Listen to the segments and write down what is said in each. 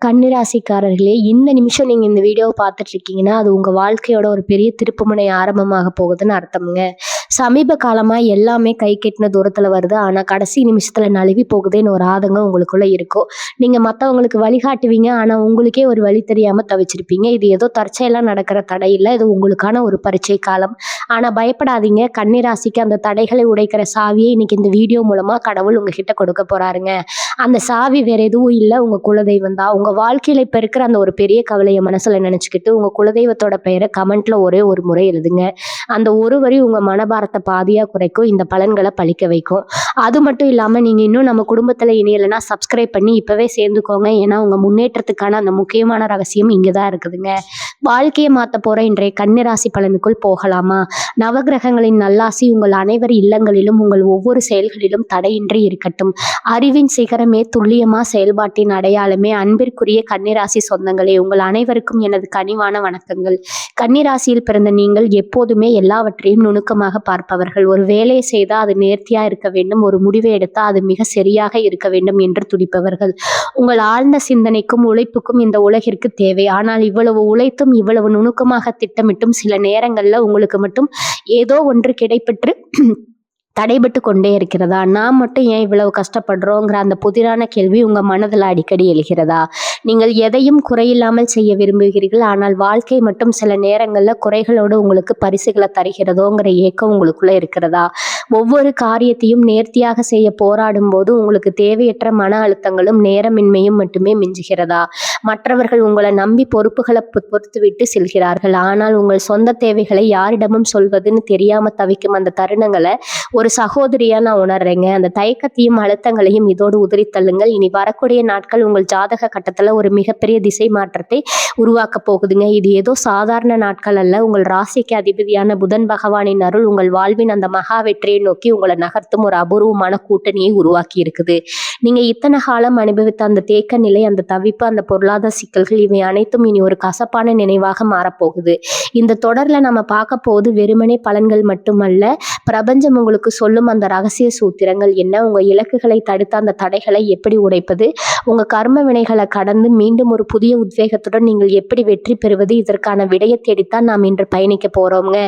கன்னிராசிக்காரர்களே, இந்த நிமிஷம் நீங்க இந்த வீடியோவ பார்த்துட்டு இருக்கீங்கன்னா, அது உங்க வாழ்க்கையோட ஒரு பெரிய திருப்புமுனை ஆரம்பமாக போகுதுன்னு அர்த்தம்ங்க. சமீப காலமா எல்லாமே கை கெட்டின தூரத்துல வருது. ஆனா, கடைசி நிமிஷத்துல நழுவி போகுதேன்னு ஒரு ஆதங்கம் உங்களுக்குள்ள இருக்கும். நீங்க மத்தவங்களுக்கு வழிகாட்டுவீங்க. ஆனா, உங்களுக்கே ஒரு வழி தெரியாம தவிச்சிருப்பீங்க. இது ஏதோ தற்செயலா நடக்கிற தடை இல்ல. இது உங்களுக்கான ஒரு பரீட்சை காலம். ஆனா பயப்படாதீங்க. கன்னிராசிக்கு அந்த தடைகளை உடைக்கிற சாவியை இன்னைக்கு இந்த வீடியோ மூலமா கடவுள் உங்ககிட்ட கொடுக்க போறாருங்க. அந்த சாவி வேற எதுவும் இல்ல, உங்க குலதெய்வம் தான். உங்க வாழ்க்கையில இப்ப இருக்கிற அந்த ஒரு பெரிய கவலைய மனசுல நினைச்சுக்கிட்டு, உங்க குலதெய்வத்தோட பெயர கமெண்ட்ல ஒரே ஒரு முறை எழுதுங்க. அந்த ஒரு வரி உங்க மனபாரத்த பாதியா குறைக்கும். இந்த பலன்கள பலிக்க வைக்கும். அது மட்டும் இல்லாம நீங்க இன்னும் நம்ம குடும்பத்துல இணையலைன்னா சப்ஸ்கிரைப் பண்ணி இப்பவே சேர்ந்துக்கோங்க. ஏன்னா உங்க முன்னேற்றத்துக்கான அந்த முக்கியமான ரகசியம் இங்கதான் இருக்குதுங்க. வாழ்க்கையை மாத்த போற இன்றைய கன்னிராசி பலனுக்குள் போகலாமா? நவகிரகங்களின் நல்லாசி உங்கள் அனைவர் இல்லங்களிலும் உங்கள் ஒவ்வொரு செயல்களிலும் தடையின்றி இருக்கட்டும். அறிவின் சிகரமே, துல்லியமா செயல்பாட்டின் அடையாளமே, அன்பிற்குரிய கன்னிராசி சொந்தங்களே, உங்கள் அனைவருக்கும் எனது கனிவான வணக்கங்கள். கன்னிராசியில் பிறந்த நீங்கள் எப்போதுமே எல்லாவற்றையும் நுணுக்கமாக பார்ப்பவர்கள். ஒரு வேலையை செய்தா அது நேர்த்தியா இருக்க வேண்டும், ஒரு முடிவை எடுத்தா அது மிக சரியாக இருக்க வேண்டும் என்று துடிப்பவர்கள். உங்கள் ஆழ்ந்த சிந்தனைக்கும் உழைப்புக்கும் இந்த உலகிற்கு தேவை. ஆனால் இவ்வளவு உழைத்தும் இவ்வளவு நுணுக்கமாக திட்டமிட்டும் சில நேரங்கள்ல உங்களுக்கு மட்டும் ஏதோ ஒன்று கிடைப்பெற்று தடைபட்டு கொண்டே இருக்கிறதா? நாம் மட்டும் ஏன் இவ்வளவு கஷ்டப்படுறோங்கிற அந்த புதிரான கேள்வி உங்க மனதில் அடிக்கடி எழுகிறதா? நீங்கள் எதையும் குறையில்லாமல் செய்ய விரும்புகிறீர்கள். ஆனால் வாழ்க்கை மட்டும் சில நேரங்கள்ல குறைகளோடு உங்களுக்கு பரிசுகளை தருகிறதோங்கிற ஏக்கம் உங்களுக்குள்ள இருக்கிறதா? ஒவ்வொரு காரியத்தையும் நேர்த்தியாக செய்ய போராடும் போது உங்களுக்கு தேவையற்ற மன அழுத்தங்களும் நேரமின்மையும் மட்டுமே மிஞ்சுகிறதா? மற்றவர்கள் உங்களை நம்பி பொறுப்புகளை பொறுத்து விட்டு செல்கிறார்கள். ஆனால் உங்கள் சொந்த தேவைகளை யாரிடமும் சொல்வதுன்னு தெரியாம தவிக்கும் அந்த தருணங்களை ஒரு சகோதரியா நான் உணர்றேங்க. அந்த தயக்கத்தையும் அழுத்தங்களையும் இதோடு உதிரி தள்ளுங்கள். இனி வரக்கூடிய நாட்கள் உங்கள் ஜாதக கட்டத்துல ஒரு மிகப்பெரிய திசை மாற்றத்தை உருவாக்க போகுதுங்க. இது ஏதோ சாதாரண நாட்கள் அல்ல. உங்கள் ராசிக்கு அதிபதியான புதன் பகவானின் அருள் உங்கள் வாழ்வின் அந்த மகா வெற்றியை நோக்கி உங்களை நகர்த்தும் ஒரு அபூர்வமான கூட்டணியை உருவாக்கி இருக்குது. நீங்க இத்தனை காலம் அனுபவித்த அந்த தேக்க நிலை, அந்த தவிப்பு, அந்த பொருளாதார சிக்கல்கள், இவை அனைத்தும் இனி ஒரு கசப்பான நினைவாக மாறப்போகுது. இந்த தொடர்ல நம்ம பார்க்க போது வெறுமனே பலன்கள் மட்டுமல்ல, பிரபஞ்சம் உங்களுக்கு சொல்லும் அந்த ரகசிய சூத்திரங்கள் என்ன, உங்க இலக்குகளை தடுத்த அந்த தடைகளை எப்படி உடைப்பது, உங்க கர்ம வினைகளை கடந்து மீண்டும் ஒரு புதிய உத்வேகத்துடன் நீங்கள் எப்படி வெற்றி பெறுவது, இதற்கான விடையை தேடித்தான் நாம் இன்று பயணிக்க போறோம்ங்க.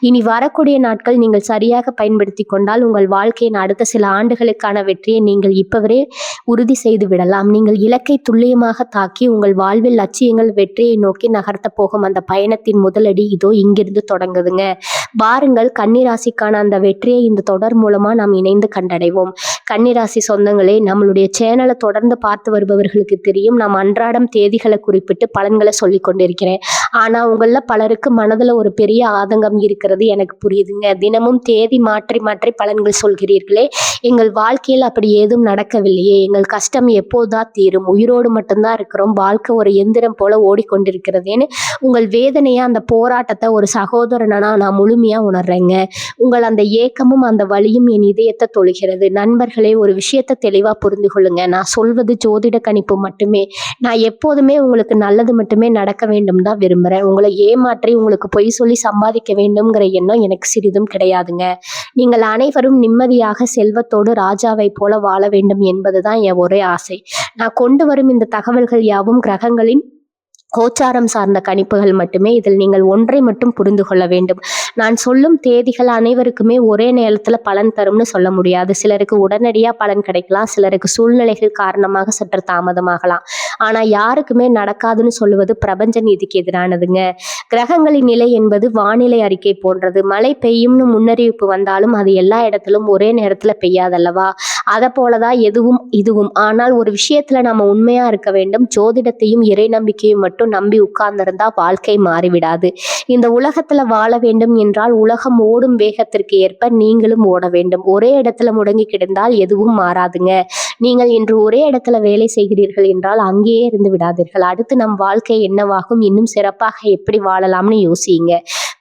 இனி வரக்கூடிய நாட்கள் நீங்கள் சரியாக பயன்படுத்தி கொண்டால் உங்கள் வாழ்க்கையின் அடுத்த சில ஆண்டுகளுக்கான வெற்றியை நீங்கள் இப்பவரே உறுதி செய்து விடலாம். நீங்கள் இலக்கை துல்லியமாக தாக்கி உங்கள் வாழ்வில் லட்சியங்கள் வெற்றியை நோக்கி நகர்த்த போகும் அந்த பயணத்தின் முதலடி இதோ இங்கிருந்து தொடங்குதுங்க. வாருங்கள், கன்னிராசிக்கான அந்த வெற்றியை இந்த தொடர் மூலமா நாம் இணைந்து கண்டடைவோம். கன்னிராசி சொந்தங்களே, நம்மளுடைய சேனலை தொடர்ந்து பார்த்து வருபவர்களுக்கு தெரியும், நாம் அன்றாடம் தேதிகளை குறிப்பிட்டு பலன்களை சொல்லி கொண்டிருக்கிறேன். ஆனா உங்கள பலருக்கு மனதுல ஒரு பெரிய ஆதங்கம் இருக்கிறது எனக்கு புரியுதுங்க. தினமும் தேதி மாற்றி மாற்றி பலன்கள் சொல்கிறீர்களே, எங்கள் வாழ்க்கையில் அப்படி ஏதும் நடக்கவில்லையே, எங்கள் கஷ்டம் எப்போதான் தீரும், உயிரோடு மட்டும்தான் இருக்கிறோம், வாழ்க்கை ஒரு எந்திரம் போல ஓடிக்கொண்டிருக்கிறதேன்னு உங்கள் வேதனையை, அந்த போராட்டத்தை ஒரு சகோதரனா நான் முழுமையா உணர்றேங்க. உங்கள் அந்த ஏக்கமும் அந்த வலியும் என் இதயத்தை தொழுகிறது. நண்பர்களே, ஒரு விஷயத்தை தெளிவா புரிந்து கொள்ளுங்க. நான் சொல்வது ஜோதிட கணிப்பு மட்டுமே. நான் எப்போதுமே உங்களுக்கு நல்லது மட்டுமே நடக்க வேண்டும் தான் விரும்புறேன். உங்களை ஏமாற்றி உங்களுக்கு பொய் சொல்லி சம்பாதிக்க வேண்டும்ங்கிற எண்ணம் எனக்கு சிறிதும் கிடையாதுங்க. நீங்கள் அனைவரும் நிம்மதியாக செல்வத்தோடு ராஜாவை போல வாழ வேண்டும் என்பதுதான் என் ஒரே ஆசை. நான் கொண்டு வரும் இந்த தகவல்கள் யாவும் கிரகங்களின் கோச்சாரம் சார்ந்த கணிப்புகள் மட்டுமே. இதில் நீங்கள் ஒன்றை மட்டும் புரிந்து கொள்ள வேண்டும். நான் சொல்லும் தேதிகள் அனைவருக்குமே ஒரே நேரத்துல பலன் தரும்னு சொல்ல முடியாது. சிலருக்கு உடனடியா பலன் கிடைக்கலாம், சிலருக்கு சூழ்நிலைகள் காரணமாக சற்று தாமதமாகலாம். ஆனா யாருக்குமே நடக்காதுன்னு சொல்லுவது பிரபஞ்ச நீதிக்கு எதிரானதுங்க. கிரகங்களின் நிலை என்பது வானிலை அறிக்கை போன்றது. மழை பெய்யும்னு முன்னறிவிப்பு வந்தாலும் அது எல்லா இடத்திலும் ஒரே நேரத்துல பெய்யாதல்லவா? அதை போலதான் இதுவும். ஆனால் ஒரு விஷயத்துல நம்ம உண்மையா இருக்க வேண்டும். ஜோதிடத்தையும் இறை நம்பிக்கையும் மட்டும் நம்பி உட்கார்ந்திருந்தா வாழ்க்கை மாறிவிடாது. இந்த உலகத்துல வாழ வேண்டும் என்றால் உலகம் ஓடும் வேகத்திற்கு ஏற்ப நீங்களும் ஓட வேண்டும். ஒரே இடத்துல முடங்கி கிடந்தால் எதுவும் மாறாதுங்க. நீங்கள் இன்று ஒரே இடத்துல வேலை செய்கிறீர்கள் என்றால் அங்கேயே இருந்து விடாதீர்கள். அடுத்து நம் வாழ்க்கை என்னவாகும், இன்னும் சிறப்பாக எப்படி வாழலாம்னு யோசிங்க.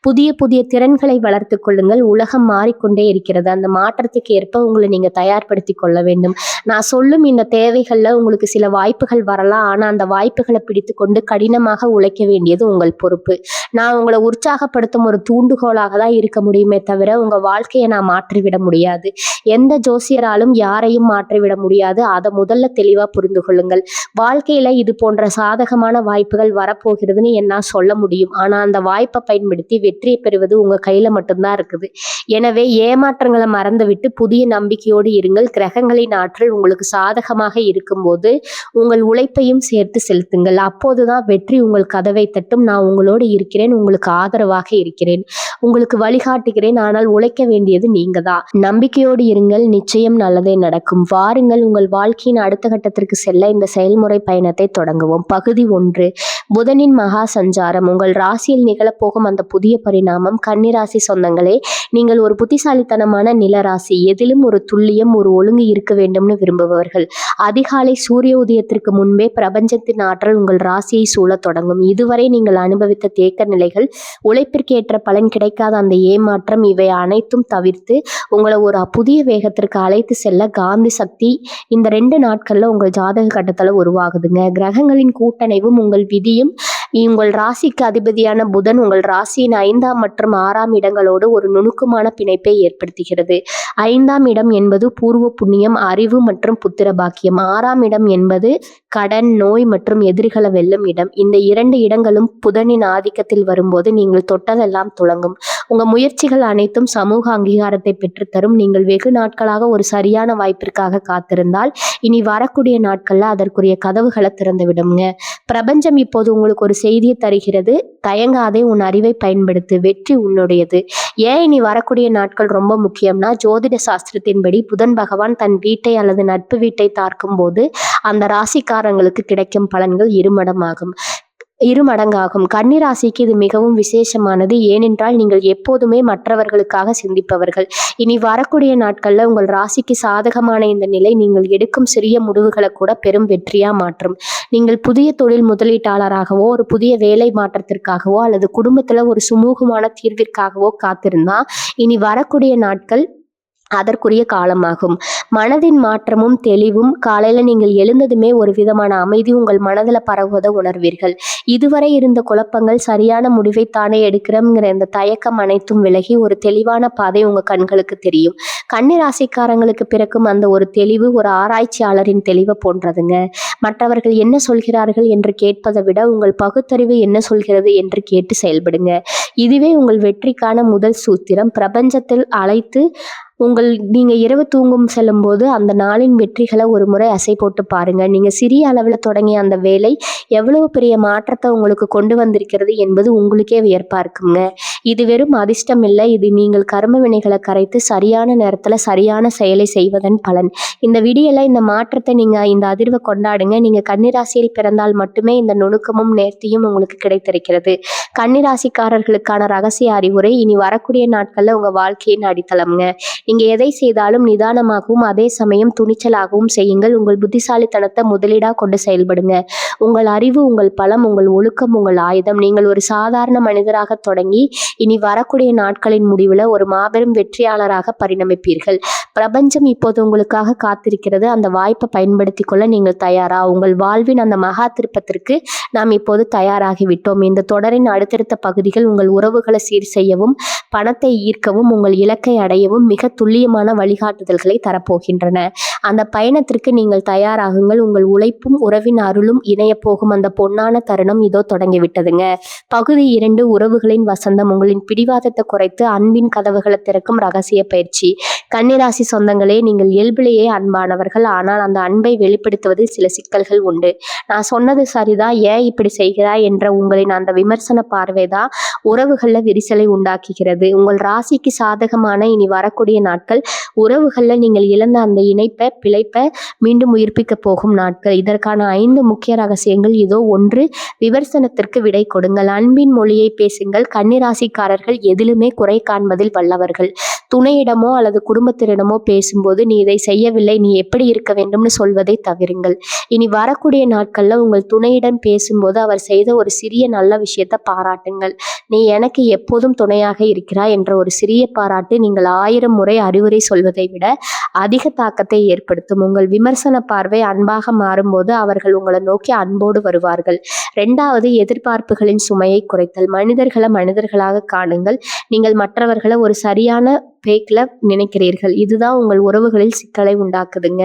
புதிய புதிய திறன்களை வளர்த்து கொள்ளுங்கள். உலகம் மாறிக்கொண்டே இருக்கிறது. அந்த மாற்றத்துக்கு ஏற்ப உங்களை நீங்க தயார்படுத்தி கொள்ள வேண்டும். நான் சொல்லும் இந்த தேவைகள்ல உங்களுக்கு சில வாய்ப்புகள் வரலாம். ஆனா அந்த வாய்ப்புகளை பிடித்து கொண்டு கடினமாக உழைக்க வேண்டியது உங்கள் பொறுப்பு. நான் உங்களை உற்சாகப்படுத்தும் ஒரு தூண்டுகோலாக தான் இருக்க முடியுமே தவிர உங்க வாழ்க்கையை நான் மாற்றிவிட முடியாது. எந்த ஜோசியராலும் யாரையும் மாற்றிவிட முடியாது. அதை முதல்ல தெளிவா புரிந்து கொள்ளுங்கள். வாழ்க்கையில இது போன்ற சாதகமான வாய்ப்புகள் வரப்போகிறதுன்னு என்னால் சொல்ல முடியும். ஆனா அந்த வாய்ப்பை பயன்படுத்தி வெற்றியை பெறுவது உங்க கையில மட்டும்தான் இருக்குது. எனவே ஏமாற்றங்களை மறந்துவிட்டு புதிய நம்பிக்கையோடு இருங்கள். கிரகங்களின் ஆற்றல் உங்களுக்கு சாதகமாக இருக்கும்போது உங்கள் உழைப்பையும் சேர்த்து செலுத்துங்கள். அப்போதுதான் வெற்றி உங்கள் கதவை தட்டும். நான் உங்களோடு இருக்கிறேன், உங்களுக்கு ஆதரவாக இருக்கிறேன், உங்களுக்கு வழிகாட்டுகிறேன். ஆனால் உழைக்க வேண்டியது நீங்க தான். நம்பிக்கையோடு இருங்கள், நிச்சயம் நல்லதே நடக்கும். வாருங்கள், உங்கள் வாழ்க்கையின் அடுத்த கட்டத்திற்கு செல்ல இந்த செயல்முறை பயணத்தை தொடங்குவோம். பகுதி 1, புதனின் மகா சஞ்சாரம். உங்கள் ராசியில் நிகழப்போகும் அந்த புதிய பரிணாமம். கன்னிராசி சொந்தங்களே, நீங்கள் ஒரு புத்திசாலித்தனமான நிலராசி. எதிலும் ஒரு துல்லியம், ஒரு ஒழுங்கு இருக்க வேண்டும்னு விரும்புபவர்கள். அதிகாலை சூரிய உதயத்திற்கு முன்பே பிரபஞ்சத்தின் ஆற்றல் உங்கள் ராசியை சூழ தொடங்கும். இதுவரை நீங்கள் அனுபவித்த தேக்க நிலைகள், உழைப்பிற்கேற்ற பலன் கிடைக்காத அந்த ஏமாற்றம், இவை அனைத்தும் தவிர்த்து உங்களை ஒரு புதிய வேகத்திற்கு அழைத்து செல்ல காந்தி சக்தி இந்த 2 நாட்கள்ல உங்கள் ஜாதக கட்டத்துல உருவாகுதுங்க. கிரகங்களின் கூட்டணைவும் உங்கள் விதியும் உங்கள் ராசிக்கு அதிபதியான புதன் உங்கள் ராசியின் 5ஆம் மற்றும் 6ஆம் இடங்களோடு ஒரு நுணுக்கமான பிணைப்பை ஏற்படுத்துகிறது. 5ஆம் இடம் என்பது பூர்வ புண்ணியம், அறிவு மற்றும் புத்திர பாக்கியம். 6ஆம் இடம் என்பது கடன், நோய் மற்றும் எதிரிகளை வெல்லும் இடம். இந்த 2 இடங்களும் புதனின் ஆதிக்கத்தில் வரும்போது நீங்கள் தொட்டதெல்லாம் துலங்கும். உங்க முயற்சிகள் அனைத்தும் சமூக அங்கீகாரத்தை பெற்றுத்தரும். நீங்கள் வெகு நாட்களாக ஒரு சரியான வாய்ப்பிற்காக காத்திருந்தால் இனி வரக்கூடிய நாட்கள்ல அதற்குரிய கதவுகளை திறந்து விடுங்க. பிரபஞ்சம் இப்போது உங்களுக்கு ஒரு செய்தியை தருகிறது. தயங்காதே, உன் அறிவை பயன்படுத்து, வெற்றி உன்னுடையது. ஏன் இனி வரக்கூடிய நாட்கள் ரொம்ப முக்கியம்னா, ஜோதிட சாஸ்திரத்தின்படி புதன் பகவான் தன் வீட்டை அல்லது நட்பு வீட்டை தாக்கும் போது அந்த ராசிக்காரங்களுக்கு கிடைக்கும் பலன்கள் இருமடங்காகும். கன்னிராசிக்கு இது மிகவும் விசேஷமானது. ஏனென்றால் நீங்கள் எப்போதுமே மற்றவர்களுக்காக சிந்திப்பவர்கள். இனி வரக்கூடிய நாட்கள்ல உங்கள் ராசிக்கு சாதகமான இந்த நிலை நீங்கள் எடுக்கும் சிறிய முடிவுகளை கூட பெரும் வெற்றியா மாற்றும். நீங்கள் புதிய தொழில் முதலீட்டாளராகவோ, ஒரு புதிய வேலை மாற்றத்திற்காகவோ அல்லது குடும்பத்துல ஒரு சுமூகமான தீர்விற்காகவோ காத்திருந்தா இனி வரக்கூடிய நாட்கள் அதற்குரிய காலமாகும். மனதின் மாற்றமும் தெளிவும். காலையில நீங்கள் எழுந்ததுமே ஒரு விதமான அமைதி உங்கள் மனதில் பரவுவதை உணர்வீர்கள். இதுவரை இருந்த குழப்பங்கள், சரியான முடிவை தானே எடுக்கிறோம்ங்கிற இந்த தயக்கம் அனைத்தும் விலகி ஒரு தெளிவான பாதை உங்க கண்களுக்கு தெரியும். கன்னிராசிக்காரங்களுக்கு பிறக்கும் அந்த ஒரு தெளிவு ஒரு ஆராய்ச்சியாளரின் தெளிவை போன்றதுங்க. மற்றவர்கள் என்ன சொல்கிறார்கள் என்று கேட்பதை விட உங்கள் பகுத்தறிவு என்ன சொல்கிறது என்று கேட்டு செயல்படுங்க. இதுவே உங்கள் வெற்றிக்கான முதல் சூத்திரம். பிரபஞ்சத்தில் அழைத்து நீங்க இரவு தூங்கும் செல்லும் போது அந்த நாளின் வெற்றிகளை ஒரு முறை அசை போட்டு பாருங்க. நீங்க சிறிய அளவில் தொடங்கிய அந்த வேலை எவ்வளவு பெரிய மாற்றத்தை உங்களுக்கு கொண்டு வந்திருக்கிறது என்பது உங்களுக்கே வியப்பா இருக்குங்க. இது வெறும் அதிர்ஷ்டம் இல்லை, இது நீங்கள் கர்ம வினைகளை கரைத்து சரியான நேரத்துல சரியான செயலை செய்வதன் பலன். இந்த விடியல இந்த மாற்றத்தை நீங்க இந்த அதிர்வை கொண்டாடுங்க. நீங்க கன்னிராசியில் பிறந்தால் மட்டுமே இந்த நுணுக்கமும் நேர்த்தியும் உங்களுக்கு கிடைத்திருக்கிறது. கன்னிராசிக்காரர்களுக்கான ரகசிய அறிவுரை. இனி வரக்கூடிய நாட்கள்ல உங்க வாழ்க்கையின் அடித்தளம்ங்க. நீங்க எதை செய்தாலும் நிதானமாகவும் அதே சமயம் துணிச்சலாகவும் செய்யுங்கள். உங்கள் புத்திசாலித்தனத்தை முதலீடா கொண்டு செயல்படுங்க. உங்கள் அறிவு உங்கள் பலம், உங்கள் ஒழுக்கம் உங்கள் ஆயுதம். நீங்கள் ஒரு சாதாரண மனிதராக தொடங்கி இனி வரக்கூடிய நாட்களின் முடிவில் ஒரு மாபெரும் வெற்றியாளராக பரிணமிப்பீர்கள். பிரபஞ்சம் இப்போது உங்களுக்காக காத்திருக்கிறது. அந்த வாய்ப்பை பயன்படுத்தி கொள்ள நீங்கள் தயாரா? உங்கள் வாழ்வின் அந்த மகா திருப்பத்திற்கு நாம் இப்போது தயாராகிவிட்டோம். இந்த தொடரின் அடுத்தடுத்த பகுதிகள் உங்கள் உறவுகளை சீர் செய்யவும், பணத்தை ஈர்க்கவும், உங்கள் இலக்கை அடையவும் மிக துல்லியமான வழிகாட்டுதல்களை தரப்போகின்றன. அந்த பயணத்திற்கு நீங்கள் தயாராகுங்கள். உங்கள் உழைப்பும் உறவின் அருளும் இணைய போகும் அந்த பொன்னான தருணம் இதோ தொடங்கிவிட்டதுங்க. பகுதி 2, உறவுகளின் வசந்தம். உங்களின் பிடிவாதத்தை குறைத்து அன்பின் கதவுகளை திறக்கும் ரகசிய பயிற்சி. கன்னிராசி சொந்தங்களே, நீங்கள் இயல்பிலேயே அன்பானவர்கள். ஆனால் அந்த அன்பை வெளிப்படுத்துவதில் சில சிக்கல்கள் உண்டு. நான் சொன்னது சரிதான், ஏன் இப்படி செய்கிறாய் என்ற உங்களின் அந்த விமர்சன பார்வைதான் உறவுகள்ல விரிசலை உண்டாக்குகிறது. உங்கள் ராசிக்கு சாதகமான இனி வரக்கூடிய நாட்கள் உறவுகள்ல நீங்கள் இழந்த அந்த பிழைப்பை மீண்டும் உயிர்ப்பிக்க போகும் நாட்கள். இதற்கான 5 முக்கிய ரகசியங்கள் இதோ. 1, விமர்சனத்திற்கு விடை கொடுங்கள். அன்பின் மொழியை பேசுங்கள். கன்னிராசிக்காரர்கள் எதிலுமே குறை காண்பதில் வல்லவர்கள். துணையிடமோ அல்லது குடும்பத்தினரிடமோ பேசும்போது நீ இதை செய்யவில்லை, நீ எப்படி இருக்க வேண்டும்னு சொல்வதை தவிருங்கள். இனி வரக்கூடிய நாட்கள்ல உங்கள் துணையிடம் பேசும்போது அவர் செய்த ஒரு சிறிய நல்ல விஷயத்தை பாராட்டுங்கள். நீ எனக்கு எப்போதும் துணையாக இருக்கிறாய் என்ற ஒரு சிறிய பாராட்டு நீங்கள் 1000 முறை அறிவுரை சொல்வதை விட அதிக தாக்கத்தை ஏற்படுத்தும். உங்கள் விமர்சன பார்வை அன்பாக மாறும்போது அவர்கள் உங்களை நோக்கி அன்போடு வருவார்கள். 2வது, எதிர்பார்ப்புகளின் சுமையை குறைத்தல். மனிதர்களை மனிதர்களாக காணுங்கள். நீங்கள் மற்றவர்களை ஒரு சரியான பேக்கில் நினைக்கிறீர்கள். இதுதான் உங்கள் உறவுகளில் சிக்கலை உண்டாக்குதுங்க.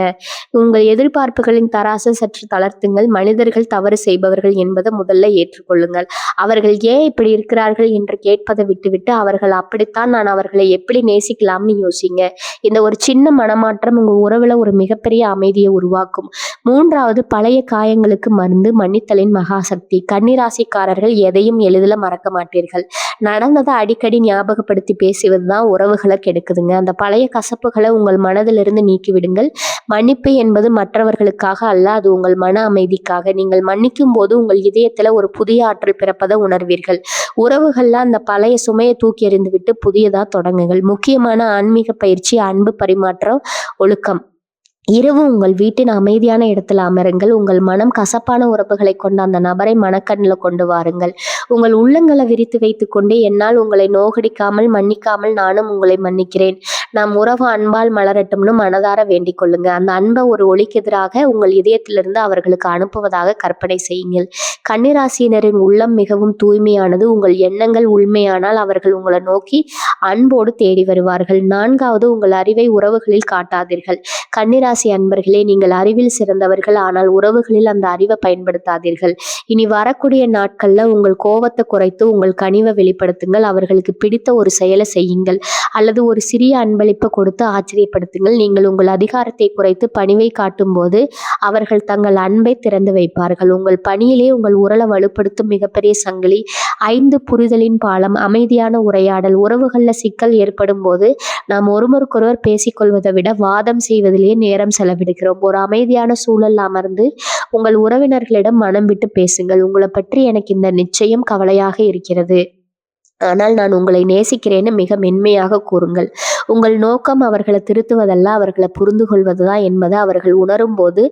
உங்கள் எதிர்பார்ப்புகளின் தராசை சற்று தளர்த்துங்கள். மனிதர்கள் தவறு செய்பவர்கள் என்பதை முதல்ல ஏற்றுக்கொள்ளுங்கள். அவர்கள் ஏன் இப்படி இருக்கிறார்கள் என்று கேட்பதை விட்டுவிட்டு அவர்கள் அப்படித்தான், நான் அவர்களை எப்படி நேசிக்கலாம்னு யோசிங்க. இந்த ஒரு சின்ன மனமாற்றம் உங்கள் உறவில் ஒரு மிகப்பெரிய அமைதியை உருவாக்கும். 3வது, பழைய காயங்களுக்கு மருந்து மன்னித்தலின் மகாசக்தி. கன்னிராசிக்காரர்கள் எதையும் எளிதில் மறக்க மாட்டீர்கள். நடந்ததை அடிக்கடி ஞாபகப்படுத்தி பேசுவது தான் உறவுகளை கெடுக்குதுங்க. அந்த பழைய கசப்புகளை உங்கள் மனதிலிருந்து நீக்கிவிடுங்கள். மன்னிப்பு என்பது மற்றவர்களுக்காக அல்ல, அது உங்கள் மன அமைதிக்காக. நீங்கள் மன்னிக்கும் போது உங்கள் இதயத்துல ஒரு புதிய ஆற்றல் பிறப்பதை உணர்வீர்கள். உறவுகள்ல அந்த பழைய சுமையை தூக்கி எறிந்து விட்டு புதியதா தொடங்குங்கள். முக்கியமான ஆன்மீக பயிற்சி, அன்பு பரிமாற்றம், ஒழுக்கம். இரவு உங்கள் வீட்டின் அமைதியான இடத்துல அமருங்கள். உங்கள் மனம் கசப்பான உறவுகளை கொண்ட அந்த நபரை மனக்கண்ணில் கொண்டு வாருங்கள். உங்கள் உள்ளங்களை விரித்து வைத்து கொண்டே என்னால் உங்களை நோகடிக்காமல் மன்னிக்காமல் நானும் உங்களை மன்னிக்கிறேன், நாம் உறவு அன்பால் மலரட்டும்னு மனதார வேண்டிக் கொள்ளுங்க. அந்த அன்பை ஒரு ஒளிக்கு எதிராக உங்கள் இதயத்திலிருந்து அவர்களுக்கு அனுப்புவதாக கற்பனை செய்யுங்கள். கன்னிராசியினரின் உள்ளம் மிகவும் தூய்மையானது. உங்கள் எண்ணங்கள் உண்மையானால் அவர்கள் உங்களை நோக்கி அன்போடு தேடி வருவார்கள். 4வது, உங்கள் அறிவை உறவுகளில் காட்டாதீர்கள். கன்னிராசி அன்பர்களே, நீங்கள் அறிவில் சிறந்தவர்கள், ஆனால் உறவுகளில் அந்த அறிவை பயன்படுத்தாதீர்கள். இனி வரக்கூடிய நாட்கள்ல உங்கள் கோபத்தை குறைத்து உங்கள் கனிவை வெளிப்படுத்துங்கள். அவர்களுக்கு பிடித்த ஒரு செயலை செய்யுங்கள் அல்லது ஒரு சிறிய அன்பளிப்பை கொடுத்து ஆச்சரியப்படுத்துங்கள். நீங்கள் உங்கள் அதிகாரத்தை குறைத்து பணிவை காட்டும் போது அவர்கள் தங்கள் அன்பை திறந்து வைப்பார்கள். உங்கள் பணியிலே உங்கள் உறலை வலுப்படுத்தும் மிகப்பெரிய சங்கிலி 5 புரிதலின் பாலம், அமைதியான உரையாடல். உறவுகளில் சிக்கல் ஏற்படும் போது நாம் ஒருவருக்கொருவர் பேசிக்கொள்வதை விட வாதம் செய்வதிலேயே நேரம் செலவிடுகிறோம். ஒரு அமைதியான சூழல் அமர்ந்து உங்கள் உறவினர்களிடம் மனம் விட்டு பேசுங்கள். உங்களை பற்றி எனக்கு இந்த நிச்சயம் கவலையாக இருக்கிறது, ஆனால் நான் உங்களை நேசிக்கிறேன்னு மிக மென்மையாக கூறுங்கள். உங்கள் நோக்கம் அவர்களை திருத்துவதல்ல, அவர்களை புரிந்து கொள்வதுதான் என்பதை அவர்கள் உணரும் போது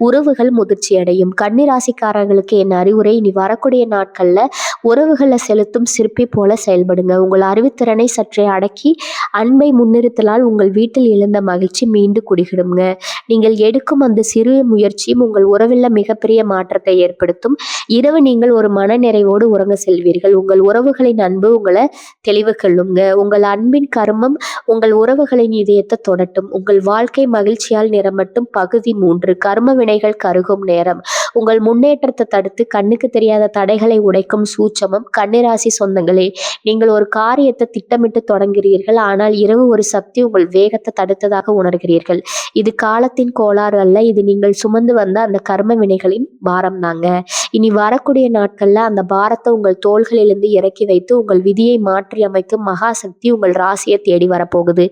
உறவுகள் முதிர்ச்சி அடையும். கன்னிராசிக்காரர்களுக்கு என் அறிவுரை, இனி வரக்கூடிய நாட்கள்ல உறவுகளை செலுத்தும் சிற்பி போல செயல்படுங்க. உங்கள் அறிவுத்திறனை சற்றே அடக்கி அன்பை முன்னிறுத்தலால் உங்கள் வீட்டில் எழுந்த மகிழ்ச்சி மீண்டு குடிகிடுங்க. நீங்கள் எடுக்கும் அந்த சிறு முயற்சியும் உங்கள் உறவில் மிகப்பெரிய மாற்றத்தை ஏற்படுத்தும். இரவு நீங்கள் ஒரு மன நிறைவோடு உறங்க செல்வீர்கள். உங்கள் உறவுகளின் அன்பு உங்களை தெளிவு கொள்ளுங்க. உங்கள் அன்பின் கர்மம் உங்கள் உறவுகளின் இதயத்தை தொடட்டும். உங்கள் வாழ்க்கை மகிழ்ச்சியால் நிரம்பட்டும். பகுதி 3, கர்ம வினைகள் கருகும் நேரம். உங்கள் முன்னேற்றத்தை தடுத்து கண்ணுக்கு தெரியாத தடைகளை உடைக்கும் சூட்சமம். கன்னிராசி சொந்தங்களே, நீங்கள் ஒரு காரியத்தை திட்டமிட்டு தொடங்குகிறீர்கள், ஆனால் இரவு ஒரு சக்தி உங்கள் வேகத்தை தடுத்ததாக உணர்கிறீர்கள். இது காலத்தின் கோளாறு அல்ல, இது நீங்கள் சுமந்து வந்த அந்த கர்ம வினைகளின் பாரம் தாங்க. இனி வரக்கூடிய நாட்கள்ல அந்த பாரத்தை உங்கள் தோள்களிலிருந்து இறக்கி வைத்து உங்கள் விதியை மாற்றி அமைக்கும் மகாசக்தி உங்கள் ராசியை தேடி வரப்போகுது.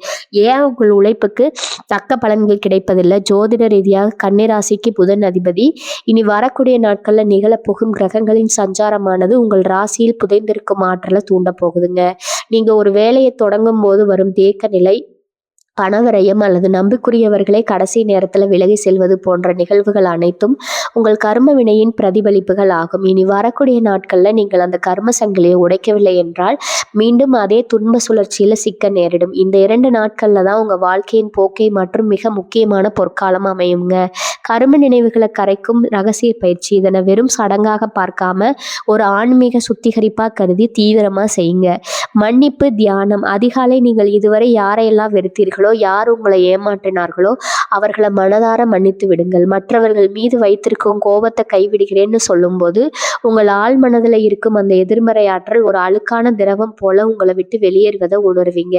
ஏன் உங்கள் உழைப்புக்கு தக்க பலன்கள் கிடைப்பதில்லை? ஜோதிட ரீதியாக கன்னிராசிக்கு புதன் அதிபதி. இனி வரக்கூடிய நாட்கள்ல நிகழப்போகும் கிரகங்களின் சஞ்சாரமானது உங்கள் ராசியில் புதைந்திருக்கும் ஆற்றலை தூண்ட போகுதுங்க. நீங்க ஒரு வேலையை தொடங்கும் போது வரும் தேக்க நிலை, பணவரையம் அல்லது நம்பிக்குரியவர்களை கடைசி நேரத்தில் விலகி செல்வது போன்ற நிகழ்வுகள் அனைத்தும் உங்கள் கர்ம வினையின் பிரதிபலிப்புகள் ஆகும். இனி வரக்கூடிய நாட்கள்ல நீங்கள் அந்த கர்ம சங்கிலியை உடைக்கவில்லை என்றால் மீண்டும் அதே துன்ப சுழற்சியில சிக்க நேரிடும். இந்த 2 நாட்கள்ல தான் உங்க வாழ்க்கையின் போக்கை மற்றும் மிக முக்கியமான பொற்காலம் அமையுங்க. கர்ம நினைவுகளை கரைக்கும் ரகசிய பயிற்சி. இதனை வெறும் சடங்காக பார்க்காம ஒரு ஆன்மீக சுத்திகரிப்பா கருதி தீவிரமா செய்யுங்க. மன்னிப்பு தியானம். அதிகாலை நீங்கள் இதுவரை யாரையெல்லாம் வெறுத்தீர்களோ, யார் உங்களை ஏமாற்றினார்களோ அவர்களை மனதார மன்னித்து விடுங்கள். மற்றவர்கள் மீது வைத்திருக்கும் கோபத்தை கைவிடுகிறேன்னு சொல்லும்போது உங்கள் ஆழ் மனதில் இருக்கும் அந்த எதிர்மறை ஆற்றல் ஒரு அழுக்கான திரவம் போல உங்களை விட்டு வெளியேறுவதை உணர்வீங்க.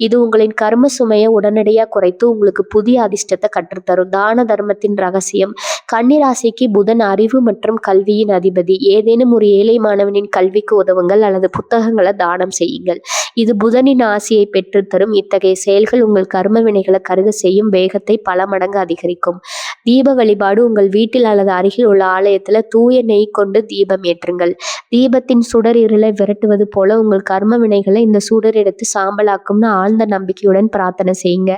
இது உங்களின் கர்ம சுமையை உடனடியாக குறைத்து உங்களுக்கு புதிய அதிர்ஷ்டத்தை கற்றுத்தரும். தான தர்மத்தின் ரகசியம். கன்னிராசிக்கு புதன் அறிவு மற்றும் கல்வியின் அதிபதி. ஏதேனும் ஒரு ஏழை மாணவனின் கல்விக்கு உதவுங்கள் அல்லது புத்தகங்களை தானம் செய்யுங்கள். இது புதனின் ஆசியை பெற்றுத்தரும். இத்தகைய செயல்கள் உங்கள் கர்ம வினைகளை கருக செய்யும் வேகத்தை பல மடங்கு அதிகரிக்கும். தீப வழிபாடு. உங்கள் வீட்டில் அல்லது அருகில் உள்ள ஆலயத்தில் தூய நெய் கொண்டு தீபம் ஏற்றுங்கள். தீபத்தின் சுடர் இருளை விரட்டுவது போல உங்கள் கர்ம வினைகளை இந்த சுடர் எடுத்து சாம்பலாக்கும்னு ஆழ்ந்த நம்பிக்கையுடன் பிரார்த்தனை செய்யுங்க.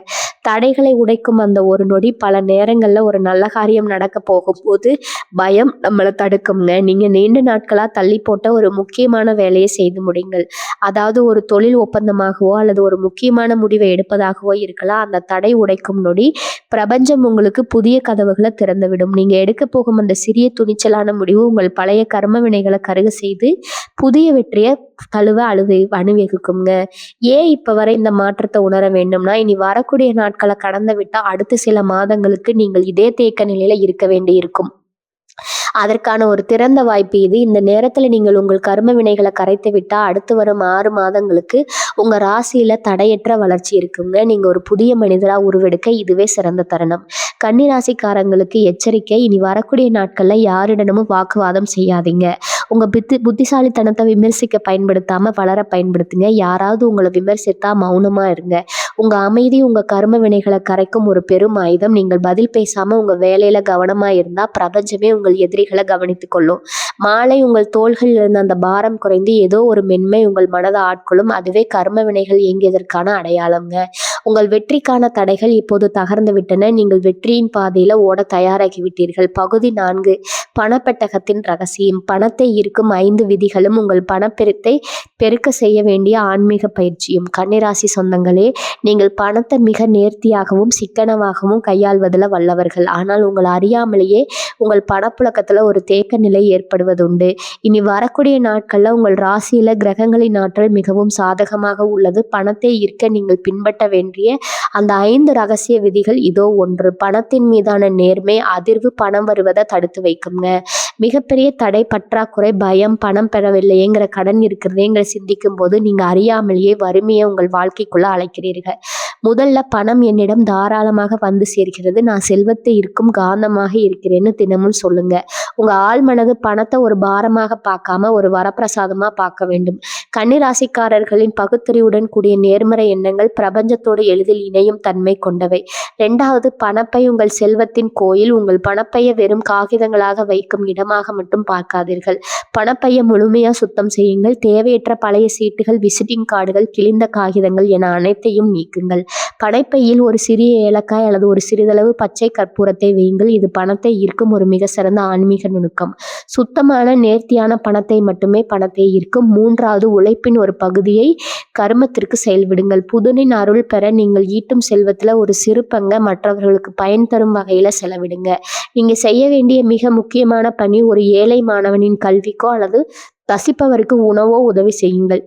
தடைகளை உடைக்கும் அந்த ஒரு நொடி பல நேரங்கள்ல ஒரு நல்ல காரியம் நடக்க போகும்போது பயம் நம்மளை தடுக்குங்க. நீங்க நீண்ட நாட்களா தள்ளி போட்ட ஒரு முக்கியமான வேலையை செய்து முடியுங்கள். அதாவது ஒரு தொழில் ஒப்பந்தமாகவோ அல்லது ஒரு முக்கியமான முடிவை எடுப்பதாகவோ இருக்கலாம். அந்த தடை உடைக்கும் நொடி பிரபஞ்சம் உங்களுக்கு புதிய கதவுகளை திறந்துவிடும். நீங்க எடுக்க போகும் அந்த சிறிய துணிச்சலான முடிவு உங்கள் பழைய கர்ம வினைகளை கருக செய்து புதிய வெற்றியை தழுவ அனுவகுக்குங்க. ஏன் இப்ப வரை இந்த மாற்றத்தை உணர வேண்டும்னா, இனி வரக்கூடிய நாட்களை கடந்து விட்டா அடுத்த சில மாதங்களுக்கு நீங்கள் இதே தேக்க நிலையில இருக்க வேண்டி இருக்கும். அதற்கான ஒரு திறந்த வாய்ப்பு இது. இந்த நேரத்துல நீங்கள் உங்கள் கர்ம வினைகளை கரைத்து விட்டா அடுத்து வரும் 6 மாதங்களுக்கு உங்க ராசியில தடையற்ற வளர்ச்சி இருக்குங்க. நீங்க ஒரு புதிய மனிதரா உருவெடுக்க இதுவே சிறந்த தருணம். கன்னி ராசிக்காரங்களுக்கு எச்சரிக்கை, இனி வரக்கூடிய நாட்கள்ல யாரிடமும் வாக்குவாதம் செய்யாதீங்க. உங்க புத்திசாலித்தனத்தை விமர்சிக்க பயன்படுத்தாம வளர பயன்படுத்துங்க. யாராவது உங்களை விமர்சித்தா மௌனமா இருங்க. உங்க அமைதி உங்க கர்ம வினைகளை கரைக்கும் ஒரு பெரும் ஆயுதம். நீங்கள் பதில் பேசாம உங்க வேலையில கவனமா இருந்தா பிரபஞ்சமே உங்கள் எதிரிகளை கவனித்துக் கொள்ளும். மாலை உங்கள் தோள்களில் இருந்த அந்த பாரம் குறைந்து ஏதோ ஒரு மென்மை உங்கள் மனதை ஆட்கொள்ளும். அதுவே கர்ம வினைகள் இயங்கியதற்கான அடையாளம்ங்க. உங்கள் வெற்றிக்கான தடைகள் இப்போது தகர்ந்து விட்டன. நீங்கள் வெற்றியின் பாதையில ஓட தயாராகி விட்டீர்கள். பகுதி 4, பணப்பெட்டகத்தின் ரகசியம். பணத்தை ஈர்க்கும் 5 விதிகளும் உங்கள் பணப்பெருத்தை பெருக்க செய்ய வேண்டிய ஆன்மீக பயிற்சியும். கன்னிராசி சொந்தங்களே, நீங்கள் பணத்தை மிக நேர்த்தியாகவும் சிக்கனமாகவும் கையாள்வதில் வல்லவர்கள். ஆனால் உங்கள் அறியாமலேயே உங்கள் பணப்புழக்கத்துல ஒரு தேக்க நிலை ஏற்படுவதுண்டு. இனி வரக்கூடிய நாட்கள்ல உங்கள் ராசியில கிரகங்களின் ஆற்றல் மிகவும் சாதகமாக உள்ளது. பணத்தை ஈர்க்க நீங்கள் பின்பற்ற வேண்டிய அந்த 5 ரகசிய விதிகள் இதோ. 1, பணத்தின் மீதான நேர்மை. அதிர்வு பணம் வருவதை தடுத்து வைக்குங்க. மிகப்பெரிய தடை பற்றாக்குறை, பயம், பணம் பெறவில்லையேங்கிற கடன் இருக்கிறதேங்கிற சிந்திக்கும் போது நீங்க அறியாமலேயே வறுமையை உங்கள் வாழ்க்கைக்குள்ள அழைக்கிறீர்கள். முதல்ல பணம் என்னிடம் தாராளமாக வந்து சேர்கிறது, நான் செல்வத்தை இருக்கும் காந்தமாக இருக்கிறேன்னு தினமும் சொல்லுங்க. உங்க ஆள் மனது பணத்தை ஒரு பாரமாக பார்க்காம ஒரு வரப்பிரசாதமா பார்க்க வேண்டும். கன்னிராசிக்காரர்களின் பகுத்தறிவுடன் கூடிய நேர்மறை எண்ணங்கள் பிரபஞ்சத்தோடு எளிதில் இணையும் தன்மை கொண்டவை. 2வது, பணப்பை உங்கள் செல்வத்தின் கோயில். உங்கள் பணப்பையை வெறும் காகிதங்களாக வைக்கும் இடமாக மட்டும் பார்க்காதீர்கள். பணப்பையை முழுமையா சுத்தம் செய்யுங்கள். தேவையற்ற பழைய சீட்டுகள், விசிட்டிங் கார்டுகள், கிழிந்த காகிதங்கள் என அனைத்தையும் நீக்குங்கள். பணப்பையில் ஒரு சிறிய ஏலக்காய் அல்லது ஒரு சிறிதளவு பச்சை கற்பூரத்தை வையுங்கள். இது பணத்தை ஈர்க்கும் ஒரு மிக சிறந்த ஆன்மீக நுணுக்கம். சுத்தமான நேர்த்தியான பணத்தை மட்டுமே பணத்தை ஈர்க்கும். 3வது, உழைப்பின் ஒரு பகுதியை கர்மத்திற்கு செயல்விடுங்கள். புதனின் அருள் பெற நீங்கள் ஈட்டும் செல்வத்துல ஒரு சிறு பங்கை மற்றவர்களுக்கு பயன் தரும் வகையில செலவிடுங்க. நீங்க செய்ய வேண்டிய மிக முக்கியமான பணி, ஒரு ஏழை மாணவனின் கல்விக்கோ அல்லது பசிப்பவருக்கு உணவோ உதவி செய்யுங்கள்.